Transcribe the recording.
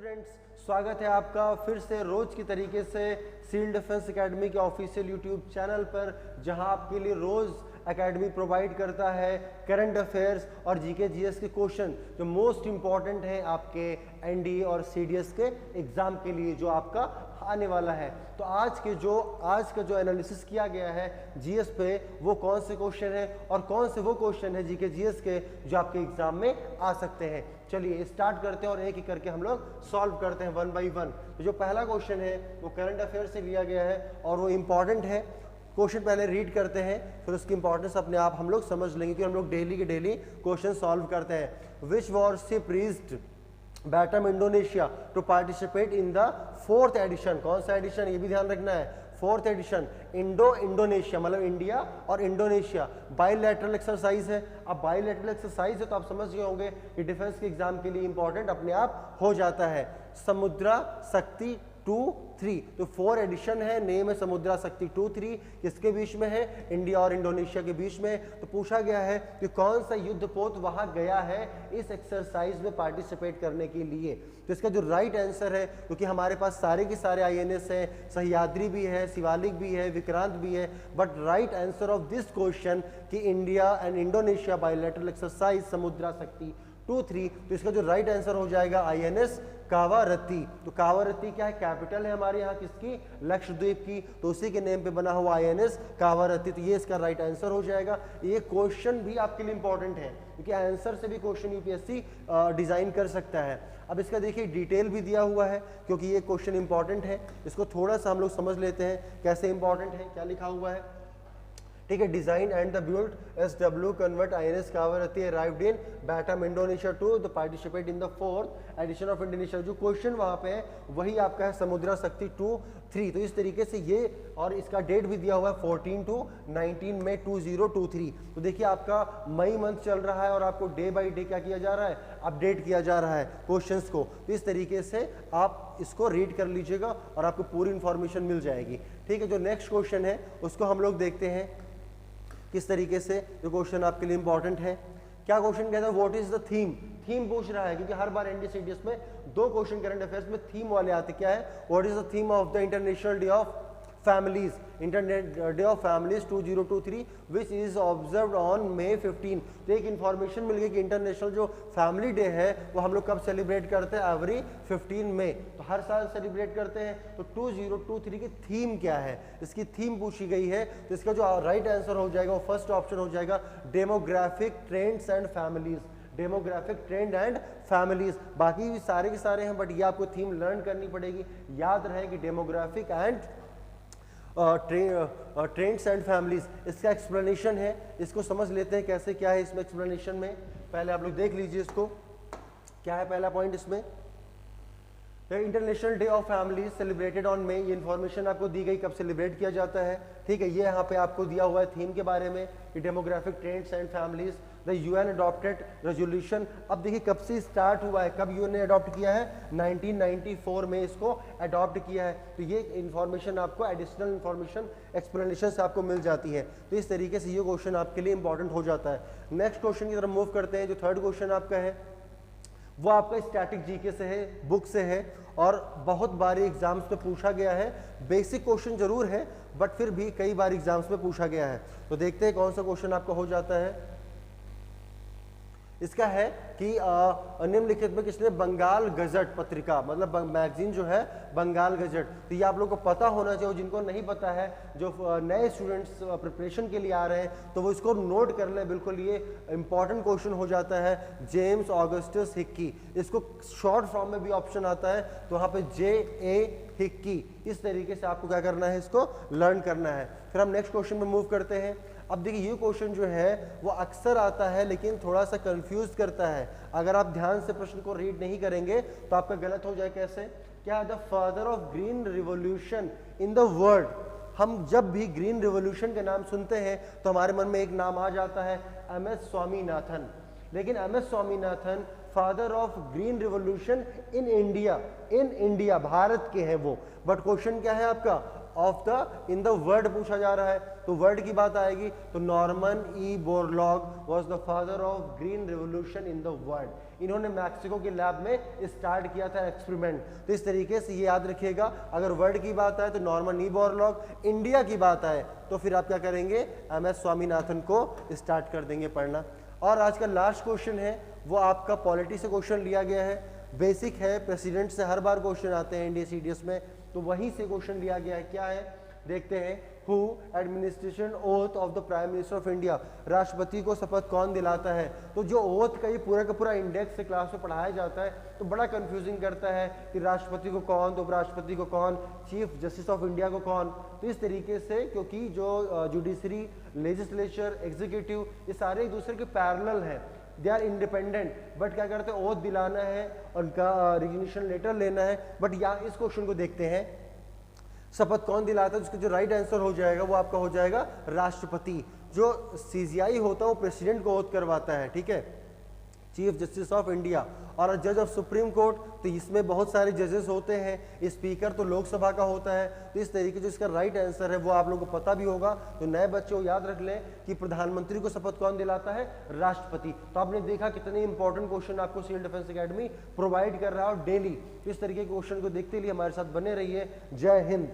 Students, स्वागत है आपका फिर से रोज की तरीके से सील डिफेंस एकेडमी के ऑफिशियल यूट्यूब चैनल पर, जहां आपके लिए रोज एकेडमी प्रोवाइड करता है करंट अफेयर्स और जीके जीएस के क्वेश्चन जो मोस्ट इंपॉर्टेंट हैं आपके एनडीए और सीडीएस के एग्जाम के लिए जो आपका आने वाला है। तो आज का जो एनालिसिस किया गया है जीएस पे, वो कौन से क्वेश्चन है और कौन से वो क्वेश्चन है जीके जीएस के जो आपके एग्जाम में आ सकते हैं। चलिए स्टार्ट करते हैं और एक एक करके हम लोग सॉल्व करते हैं वन बाई वन। तो जो पहला क्वेश्चन है वो करंट अफेयर से लिया गया है और वो इंपॉर्टेंट है। क्वेश्चन पहले रीड करते हैं, फिर उसकी इंपॉर्टेंस अपने आप हम लोग समझ लेंगे कि हम लोग डेली के डेली क्वेश्चन सॉल्व करते हैं। Which warship reached Batam Indonesia to participate in the 4th edition. कौन सा एडिशन, ये भी ध्यान रखना है, 4th एडिशन। इंडोनेशिया मतलब इंडिया और इंडोनेशिया। बाइलैटरल एक्सरसाइज है। अब बाइलैटरल एक्सरसाइज है तो आप समझ गए होंगे कि डिफेंस के एग्जाम के लिए इंपॉर्टेंट अपने आप हो जाता है। समुद्रा शक्ति 2-3, तो 4 एडिशन है, नेम है समुद्रा शक्ति 2-3। किसके बीच में है? इंडिया और इंडोनेशिया के बीच में। तो पूछा गया है कि कौन सा युद्धपोत वहां गया है इस एक्सरसाइज में पार्टिसिपेट करने के लिए। तो इसका जो राइट आंसर है, क्योंकि हमारे पास सारे के सारे आईएनएस है, सह्याद्री भी है, शिवालिक भी है, विक्रांत भी है, but right answer of this question कि India and Indonesia bilateral exercise Samudra Shakti 2-3। तो इसका जो राइट आंसर हो जाएगा आईएनएस कावारत्ती। तो कावारत्ती क्या है? कैपिटल है हमारे यहाँ किसकी? लक्षद्वीप की। तो उसी के नेम पे बना हुआ आईएनएस कावारत्ती। तो ये इसका राइट आंसर हो जाएगा। ये क्वेश्चन भी आपके लिए इंपॉर्टेंट है क्योंकि आंसर से भी क्वेश्चन यूपीएससी डिजाइन कर सकता है। अब इसका देखिए डिटेल भी दिया हुआ है क्योंकि ये क्वेश्चन इंपॉर्टेंट है। इसको थोड़ा सा हम लोग समझ लेते हैं कैसे इंपॉर्टेंट है, क्या लिखा हुआ है। ठीक है, design and the build SW convert INS Kavaratti arrived in Batam Indonesia to the participate in the 4th edition of Indonesia. जो क्वेश्चन वहां पे है वही आपका है समुद्रा शक्ति 2-3। तो इस तरीके से ये, और इसका डेट भी दिया हुआ है 14 to 19 मई 2023। तो देखिए आपका मई मंथ चल रहा है और आपको डे बाई डे क्या किया जा रहा है? अपडेट किया जा रहा है क्वेश्चंस को। तो इस तरीके से आप इसको रीड कर लीजिएगा और आपको पूरी इंफॉर्मेशन मिल जाएगी। ठीक है, जो नेक्स्ट क्वेश्चन है उसको हम लोग देखते हैं किस तरीके से। जो क्वेश्चन आपके लिए इंपॉर्टेंट है, क्या क्वेश्चन कहता है? What is the theme. Theme पूछ रहा है क्योंकि हर बार एनडीसीडीएस में 2 क्वेश्चन करंट अफेयर्स में थीम वाले आते। क्या है? What is the theme of the international day of families, internet day of families 2023 which is observed on May 15। तो एक इन्फॉर्मेशन मिल गई कि इंटरनेशनल जो फैमिली डे है वो हम लोग कब सेलिब्रेट करते हैं? एवरी 15 मई। तो हर साल सेलिब्रेट करते हैं। तो 2023 की थीम क्या है, इसकी थीम पूछी गई है। तो इसका जो राइट आंसर हो जाएगा वो फर्स्ट ऑप्शन हो जाएगा demographic trends and families. Demographic trend and families. बाकी भी सारे के सारे हैं बट ये आपको थीम लर्न करनी पड़ेगी। याद रहे कि demographic and trends and families. इसका एक्सप्लेनेशन है, इसको समझ लेते हैं कैसे क्या है इसमें एक्सप्लेनेशन में। पहले आप लोग देख लीजिए इसको, क्या है पहला पॉइंट इसमें। International day of family celebrated on May. ये इन्फॉर्मेशन आपको दी गई कब सेलिब्रेट किया जाता है। ठीक है, ये यहाँ पे आपको दिया हुआ है थीम के बारे में कि demographic trends and families. The UN adopted resolution. अब देखिए कब से स्टार्ट हुआ है, कब यूएन ने अडॉप्ट किया है? 1994 में इसको अडॉप्ट किया है। तो ये इन्फॉर्मेशन आपको एडिशनल इन्फॉर्मेशन एक्सप्लेनेशन से आपको मिल जाती है। तो इस तरीके से ये क्वेश्चन आपके लिए इंपॉर्टेंट हो जाता है। नेक्स्ट क्वेश्चन की तरफ मूव करते हैं। जो थर्ड क्वेश्चन आपका है वो आपका स्टैटिक जीके से है, बुक से है और बहुत बार एग्जाम्स में पूछा गया है। बेसिक क्वेश्चन जरूर है बट फिर भी कई बार एग्जाम्स में पूछा गया है। तो देखते हैं कौन सा क्वेश्चन आपका हो जाता है। इसका है कि निम्नलिखित में किसने बंगाल गजट पत्रिका, मतलब मैगजीन जो है बंगाल गजट। तो ये आप लोगों को पता होना चाहिए। जिनको नहीं पता है, जो नए स्टूडेंट्स प्रिपरेशन के लिए आ रहे हैं तो वो इसको नोट कर लें बिल्कुल। ये इंपॉर्टेंट क्वेश्चन हो जाता है। जेम्स ऑगस्टस हिक्की, इसको शॉर्ट फॉर्म में भी ऑप्शन आता है तो वहाँ पे JA हिक्की। इस तरीके से आपको क्या करना है, इसको लर्न करना है। फिर हम नेक्स्ट क्वेश्चन में मूव करते हैं। अब देखिए ये क्वेश्चन जो है वो अक्सर आता है लेकिन थोड़ा सा कंफ्यूज करता है। अगर आप ध्यान से प्रश्न को रीड नहीं करेंगे तो आपका गलत हो जाए। कैसे? क्या है? The father of green revolution in the world. हम जब भी ग्रीन रिवॉल्यूशन के नाम सुनते हैं तो हमारे मन में एक नाम आ जाता है MS स्वामीनाथन। लेकिन MS Swaminathan father of green revolution in India, Bharat के हैं वो। बट क्वेश्चन क्या है आपका? Of the in the word पूछा जा रहा है, तो वर्ड की बात आएगी तो Norman E Borlaug was the father of green revolution in the world. इन्होंने मैक्सिको के लैब में स्टार्ट किया था एक्सपेरिमेंट। तो इस तरीके से ये याद रखिएगा, अगर वर्ड की बात आए तो नॉर्मन ई बोरलॉग, इंडिया की बात आए तो फिर आप क्या करेंगे, MS स्वामीनाथन को स्टार्ट कर देंगे पढ़ना। और आज का लास्ट क्वेश्चन है वो आपका पॉलिटी से क्वेश्चन लिया गया है, बेसिक है, प्रेसिडेंट से हर बार क्वेश्चन आते हैं इंडिया CDS में, तो वहीं से क्वेश्चन लिया गया है। क्या है देखते हैं, who administration oath of the prime minister of India, राष्ट्रपति को शपथ कौन दिलाता है। तो जो ओथ का ये पूरा का पूरा इंडेक्स से क्लास में पढ़ाया जाता है तो बड़ा कंफ्यूजिंग करता है कि राष्ट्रपति को कौन, तो उपराष्ट्रपति को कौन, चीफ जस्टिस ऑफ इंडिया को कौन। तो इस तरीके से क्योंकि जो जुडिशरी, लेजिस्लेचर, एग्जीक्यूटिव ये सारे एक दूसरे के पैरेलल हैं, दे आर इंडिपेंडेंट, बट क्या करते हैं ओथ दिलाना है, उनका रिकग्निशन लेटर लेना है। बट यहाँ इस क्वेश्चन को देखते हैं, शपथ कौन दिलाता है, उसका जो राइट आंसर हो जाएगा वो आपका हो जाएगा राष्ट्रपति। जो CGI होता है वो प्रेसिडेंट को ओथ करवाता है, ठीक है, चीफ जस्टिस ऑफ इंडिया। और जज ऑफ सुप्रीम कोर्ट, तो इसमें बहुत सारे जजेस होते हैं, स्पीकर तो लोकसभा का होता है। तो इस तरीके जो इसका राइट आंसर है वो आप लोगों को पता भी होगा। तो नए बच्चों याद रख लें कि प्रधानमंत्री को शपथ कौन दिलाता है, राष्ट्रपति। तो आपने देखा कितने इंपॉर्टेंट क्वेश्चन आपको सिविल डिफेंस एकेडमी प्रोवाइड कर रहा है और डेली। इस तरीके के क्वेश्चन को देखते लिए हमारे साथ बने रहिए। जय हिंद।